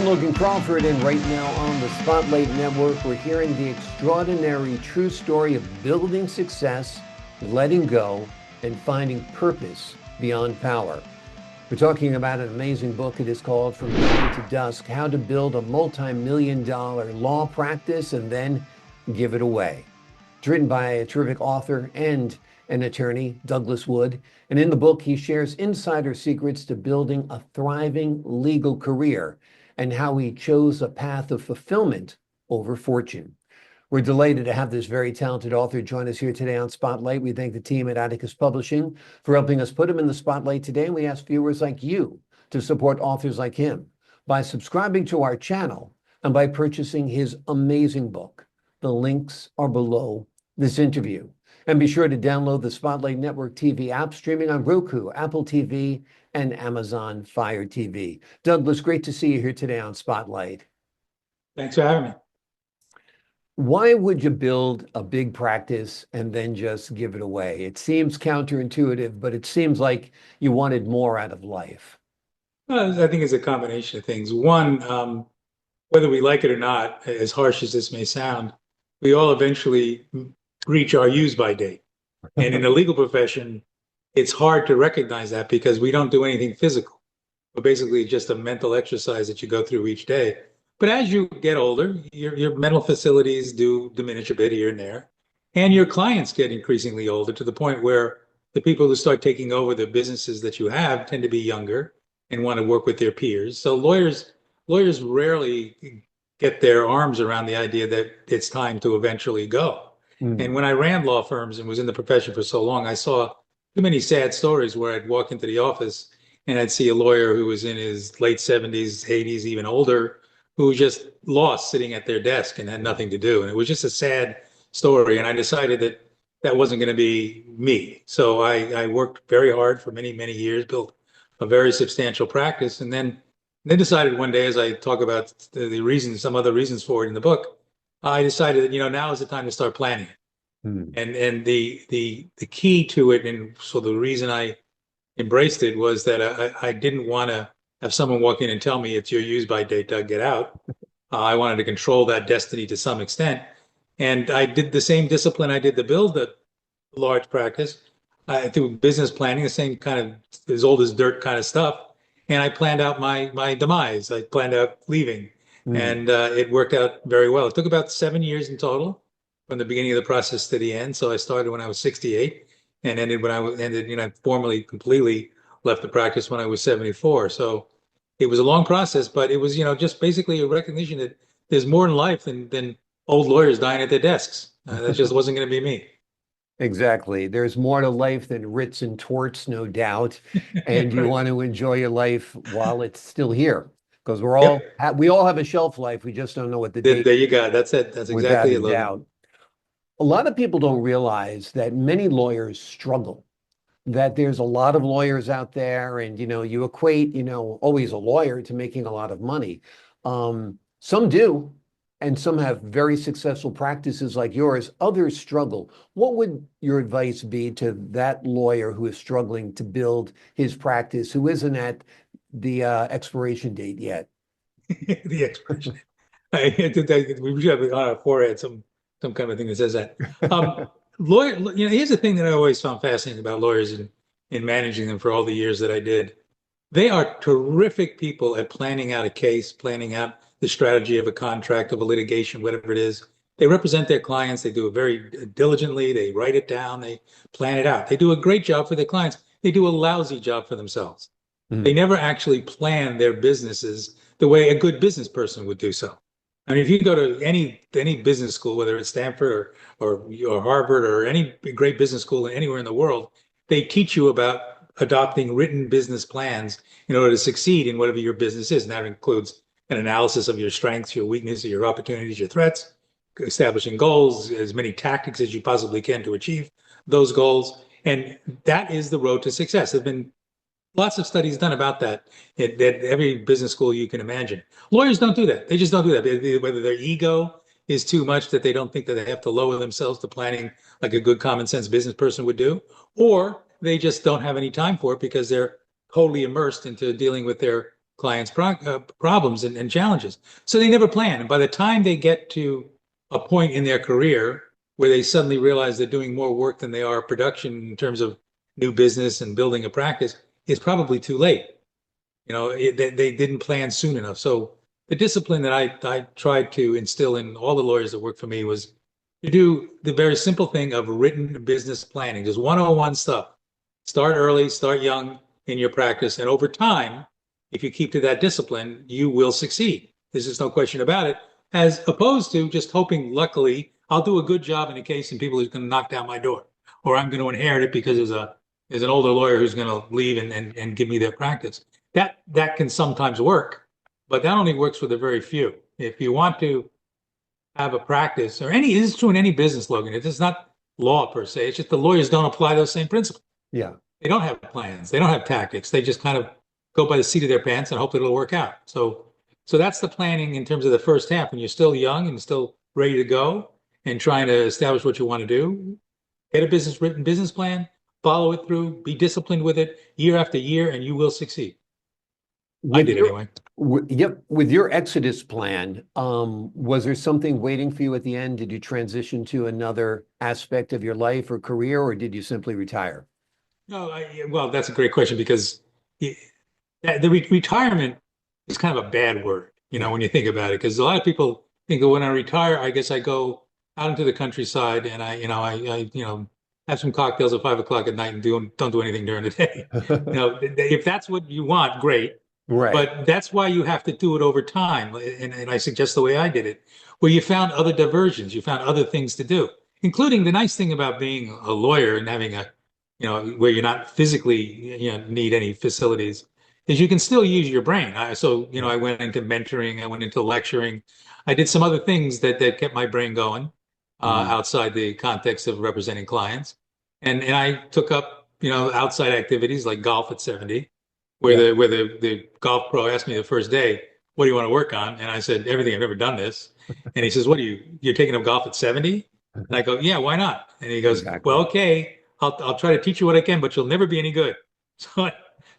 I'm Logan Crawford, and right now on the Spotlight Network, we're hearing the extraordinary true story of building success, letting go, and finding purpose beyond power. We're talking about an amazing book. It is called From Dawn to Dusk, How to Build a Multi-Million-Dollar Law Practice and Then Give It Away. It's written by a terrific author and an attorney, Douglas Wood. And in the book, he shares insider secrets to building a thriving legal career and how he chose a path of fulfillment over fortune. We're delighted to have this very talented author join us here today on Spotlight. We thank the team at Atticus Publishing for helping us put him in the spotlight today. And we ask viewers like you to support authors like him by subscribing to our channel and by purchasing his amazing book. The links are below this interview. And be sure to download the Spotlight Network TV app streaming on Roku, Apple TV, and Amazon Fire TV. Douglas, great to see you here today on Spotlight. Thanks for having me. Why would you build a big practice and then just give it away? It seems counterintuitive, but it seems like you wanted more out of life. I think it's a combination of things. One, whether we like it or not, as harsh as this may sound, we all eventually reach our use-by date. And in the legal profession, it's hard to recognize that because we don't do anything physical. But basically just a mental exercise that you go through each day. But as you get older, your mental facilities do diminish a bit here and there. And your clients get increasingly older to the point where the people who start taking over the businesses that you have tend to be younger and want to work with their peers. So lawyers rarely get their arms around the idea that it's time to eventually go. And when I ran law firms and was in the profession for so long, I saw too many sad stories where I'd walk into the office and I'd see a lawyer who was in his late 70s, 80s, even older, who was just lost sitting at their desk and had nothing to do. And it was just a sad story. And I decided that that wasn't going to be me. So I worked very hard for many, many years, built a very substantial practice, and then decided one day, as I talk about the reasons, some other reasons for it in the book, I decided that, now is the time to start planning it. And the key to it, and so the reason I embraced it was that I didn't want to have someone walk in and tell me it's your use-by date, Doug, get out. I wanted to control that destiny to some extent. And I did the same discipline I did to build a large practice through business planning, the same kind of as old as dirt kind of stuff. And I planned out my demise. I planned out leaving. And it worked out very well. It took about 7 years in total from the beginning of the process to the end. So I started when I was 68 and ended when I formally completely left the practice when I was 74. So it was a long process, but it was, just basically a recognition that there's more in life than old lawyers dying at their desks. That just wasn't going to be me. Exactly. There's more to life than writs and torts, no doubt. And you want to enjoy your life while it's still here. Because we all have a shelf life. We just don't know what the date. There you go. That's it. That's exactly it, Logan. Doubt. A lot of people don't realize that many lawyers struggle, that there's a lot of lawyers out there, and you equate always a lawyer to making a lot of money. Some do, and some have very successful practices like yours. Others struggle. What would your advice be to that lawyer who is struggling to build his practice, who isn't at the expiration date yet? The expiration. We should have on our forehead some kind of thing that says that. Here's the thing that I always found fascinating about lawyers in managing them for all the years that I did. They are terrific people at planning out a case, planning out the strategy of a contract, of a litigation, whatever it is. They represent their clients. They do it very diligently. They write it down. They plan it out. They do a great job for their clients. They do a lousy job for themselves. They never actually plan their businesses the way a good business person would do so. I mean, if you go to any business school, whether it's Stanford or Harvard or any great business school anywhere in the world, they teach you about adopting written business plans in order to succeed in whatever your business is. And that includes an analysis of your strengths, your weaknesses, your opportunities, your threats, establishing goals, as many tactics as you possibly can to achieve those goals. And that is the road to success. There have been lots of studies done about that at every business school you can imagine. Lawyers don't do that. They just don't do that. Whether their ego is too much that they don't think that they have to lower themselves to planning like a good common sense business person would do, or they just don't have any time for it because they're totally immersed into dealing with their clients' problems and challenges. So they never plan. And by the time they get to a point in their career where they suddenly realize they're doing more work than they are production in terms of new business and building a practice, it's probably too late. They didn't plan soon enough. So the discipline that I tried to instill in all the lawyers that work for me was to do the very simple thing of written business planning, just 101 stuff. Start early, start young in your practice, and over time, if you keep to that discipline, you will succeed. There's just no question about it. As opposed to just hoping, luckily, I'll do a good job in a case and people are going to knock down my door, or I'm going to inherit it because there's an older lawyer who's going to leave and give me their practice. That can sometimes work, but that only works for the very few. If you want to have a practice, or any, this is true in any business, Logan. It is not law per se. It's just the lawyers don't apply those same principles. Yeah. They don't have plans. They don't have tactics. They just kind of go by the seat of their pants and hope that it'll work out. So that's the planning in terms of the first half. When you're still young and still ready to go and trying to establish what you want to do, get a written business plan, follow it through, be disciplined with it year after year, and you will succeed. I did anyway. Yep. With your Exodus plan, was there something waiting for you at the end? Did you transition to another aspect of your life or career, or did you simply retire? No, well, that's a great question because retirement is kind of a bad word, when you think about it. Because a lot of people think that when I retire, I guess I go out into the countryside and I have some cocktails at 5 o'clock at night and don't do anything during the day. If that's what you want, great. Right. But that's why you have to do it over time. And I suggest the way I did it, where you found other diversions, you found other things to do, including the nice thing about being a lawyer and having where you're not physically, need any facilities, is you can still use your brain. I went into mentoring, I went into lecturing. I did some other things that kept my brain going outside the context of representing clients. And I took up, outside activities like golf at 70 where the golf pro asked me the first day, what do you want to work on? And I said, everything. I've never done this. And he says, you're taking up golf at 70? And I go, yeah, why not? And he goes, Exactly. well, okay, I'll try to teach you what I can, but you'll never be any good. So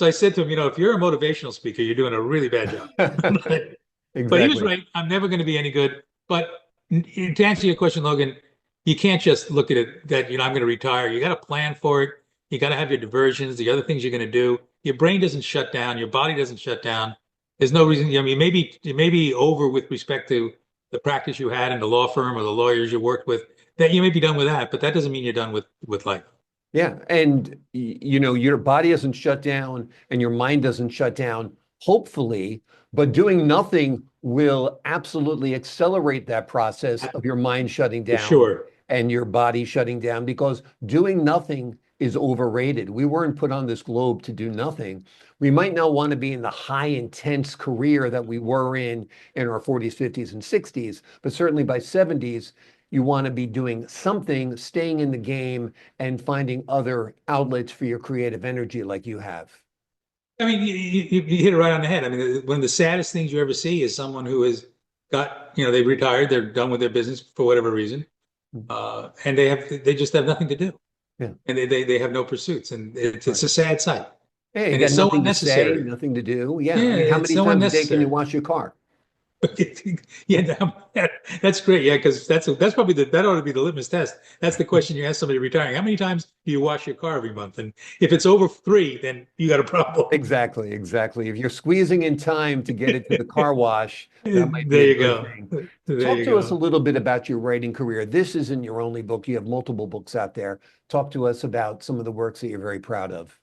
I said to him, if you're a motivational speaker, you're doing a really bad job. But he was right. I'm never going to be any good. But to answer your question, Logan, you can't just look at it that, I'm going to retire. You got to plan for it. You got to have your diversions, the other things you're going to do. Your brain doesn't shut down. Your body doesn't shut down. There's no reason. It may be over with respect to the practice you had in the law firm or the lawyers you worked with. That you may be done with that, but that doesn't mean you're done with life. Yeah. And, your body doesn't shut down and your mind doesn't shut down, hopefully, but doing nothing will absolutely accelerate that process of your mind shutting down. For sure. And your body shutting down, because doing nothing is overrated. We weren't put on this globe to do nothing. We might not want to be in the high intense career that we were in our 40s, 50s, and 60s, but certainly by 70s, you want to be doing something, staying in the game and finding other outlets for your creative energy like you have. I mean, you hit it right on the head. I mean, one of the saddest things you ever see is someone who has got, they've retired, they're done with their business for whatever reason, and they just have nothing to do. Yeah. And they have no pursuits, and it's a sad sight. Hey, and you it's got so nothing to say, unnecessary. nothing to do. Yeah. Yeah, I mean, how it's many so times a day can unnecessary. you wash your car? Yeah, that's great. Yeah, because that's probably that ought to be the litmus test. That's the question you ask somebody retiring. How many times do you wash your car every month? And if it's over 3, then you got a problem. Exactly, exactly. If you're squeezing in time to get it to the car wash, that might be There a you good go. thing. There Talk you to us a go. little bit about your writing career. This isn't your only book. You have multiple books out there. Talk to us about some of the works that you're very proud of.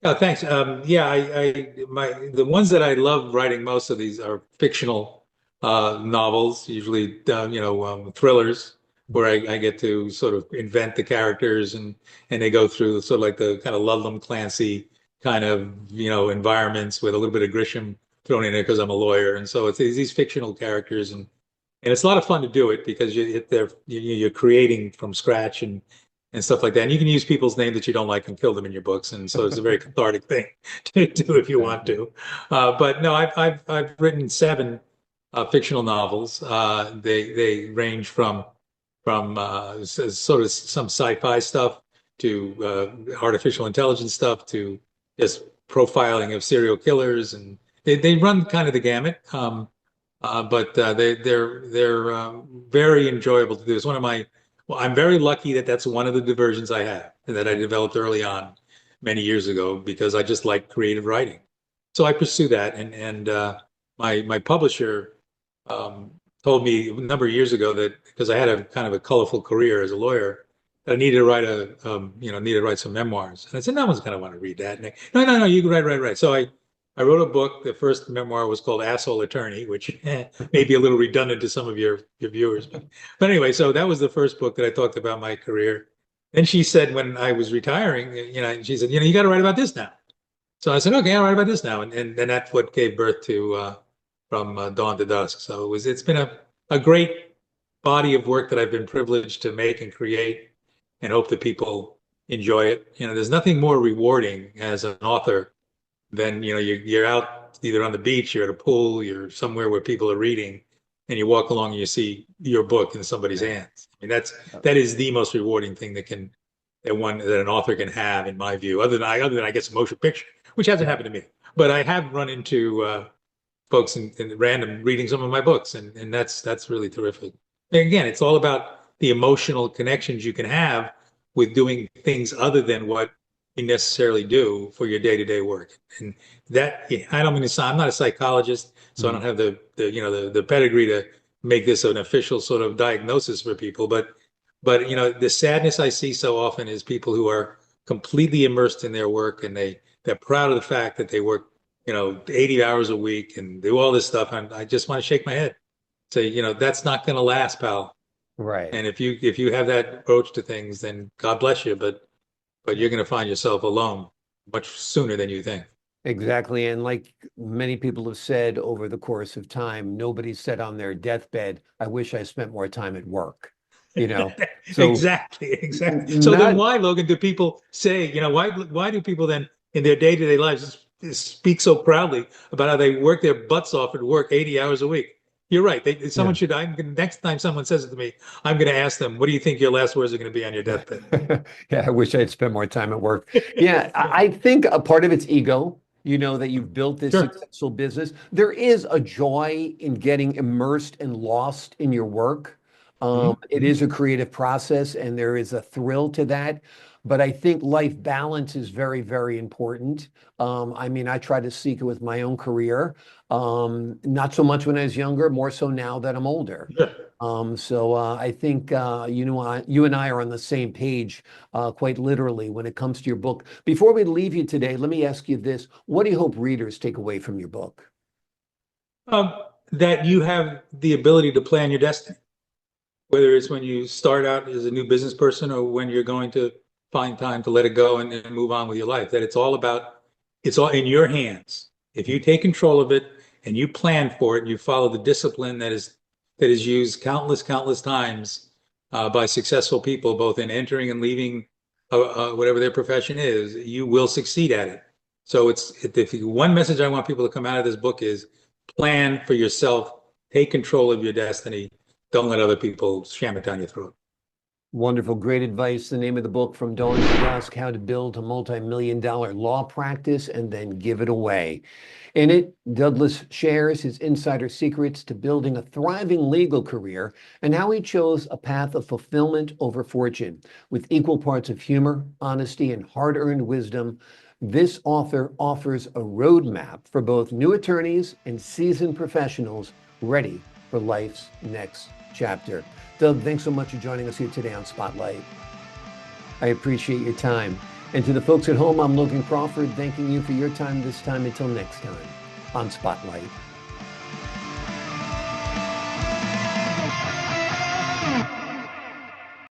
Oh, thanks. Yeah, the ones that I love writing most of these are fictional novels, usually thrillers, where I get to sort of invent the characters and they go through sort of like the kind of Ludlum Clancy kind of environments with a little bit of Grisham thrown in there because I'm a lawyer, and so it's these fictional characters and it's a lot of fun to do it because you're creating from scratch and stuff like that. And you can use people's names that you don't like and kill them in your books. And so it's a very cathartic thing to do if you want to. But no, I've written 7 fictional novels. They range from sort of some sci-fi stuff to artificial intelligence stuff to just profiling of serial killers and They run kind of the gamut, but they're very enjoyable to do. It's one of my well, I'm very lucky that that's one of the diversions I have and that I developed early on many years ago because I just like creative writing. So I pursue that, and my publisher um, told me a number of years ago that because I had a kind of a colorful career as a lawyer, that I needed to write needed to write some memoirs. And I said, no one's going to want to read that. And no, you can write. So I wrote a book. The first memoir was called Asshole Attorney, which may be a little redundant to some of your viewers. But anyway, so that was the first book that I talked about my career. Then she said when I was retiring, she said, you got to write about this now. So I said, okay, I'll write about this now. And then that's what gave birth to From Dawn to Dusk. So it's been a great body of work that I've been privileged to make and create and hope that people enjoy it. There's nothing more rewarding as an author than, you're out either on the beach, you're at a pool, you're somewhere where people are reading, and you walk along and you see your book in somebody's hands. I mean, that is the most rewarding thing that an author can have, in my view, other than I guess a motion picture, which hasn't happened to me. But I have run into folks in random reading some of my books, and that's really terrific. And again, it's all about the emotional connections you can have with doing things other than what you necessarily do for your day-to-day work. And that I don't mean to sound, I'm not a psychologist, so I don't have the pedigree to make this an official sort of diagnosis for people, but the sadness I see so often is people who are completely immersed in their work, and they're proud of the fact that they work 80 hours a week and do all this stuff. And I just want to shake my head, say, that's not going to last, pal. Right. And if you have that approach to things, then God bless you, but you're going to find yourself alone much sooner than you think. Exactly. And like many people have said over the course of time, nobody said on their deathbed, I wish I spent more time at work, you know? So Exactly. So then not why, Logan, do people say, why do people then in their day-to-day lives speak so proudly about how they work their butts off and work 80 hours a week? You're right. Someone Yeah. should, next time someone says it to me, I'm going to ask them, what do you think your last words are going to be on your deathbed? Yeah, I wish I'd spent more time at work. Yeah, I think a part of it's ego, that you've built this Sure. successful business. There is a joy in getting immersed and lost in your work. Mhm. It is a creative process and there is a thrill to that. But I think life balance is very, very important. I mean, I try to seek it with my own career. Not so much when I was younger, more so now that I'm older. Sure. So I think you and I are on the same page, quite literally, when it comes to your book. Before we leave you today, let me ask you this: what do you hope readers take away from your book? That you have the ability to plan your destiny, whether it's when you start out as a new business person or when you're going to find time to let it go and move on with your life, that it's all in your hands. If you take control of it and you plan for it and you follow the discipline that is used countless times by successful people, both in entering and leaving whatever their profession is, you will succeed at it. So one message I want people to come out of this book is plan for yourself, take control of your destiny, don't let other people jam it down your throat. Wonderful, great advice. The name of the book, From Dawn to Dusk: How to Build a Multi-Million-Dollar Law Practice and Then Give It Away. In it, Douglas shares his insider secrets to building a thriving legal career and how he chose a path of fulfillment over fortune. With equal parts of humor, honesty, and hard-earned wisdom, this author offers a roadmap for both new attorneys and seasoned professionals ready for life's next chapter. Doug, thanks so much for joining us here today on Spotlight. I appreciate your time. And to the folks at home, I'm Logan Crawford, thanking you for your time this time. Until next time on Spotlight.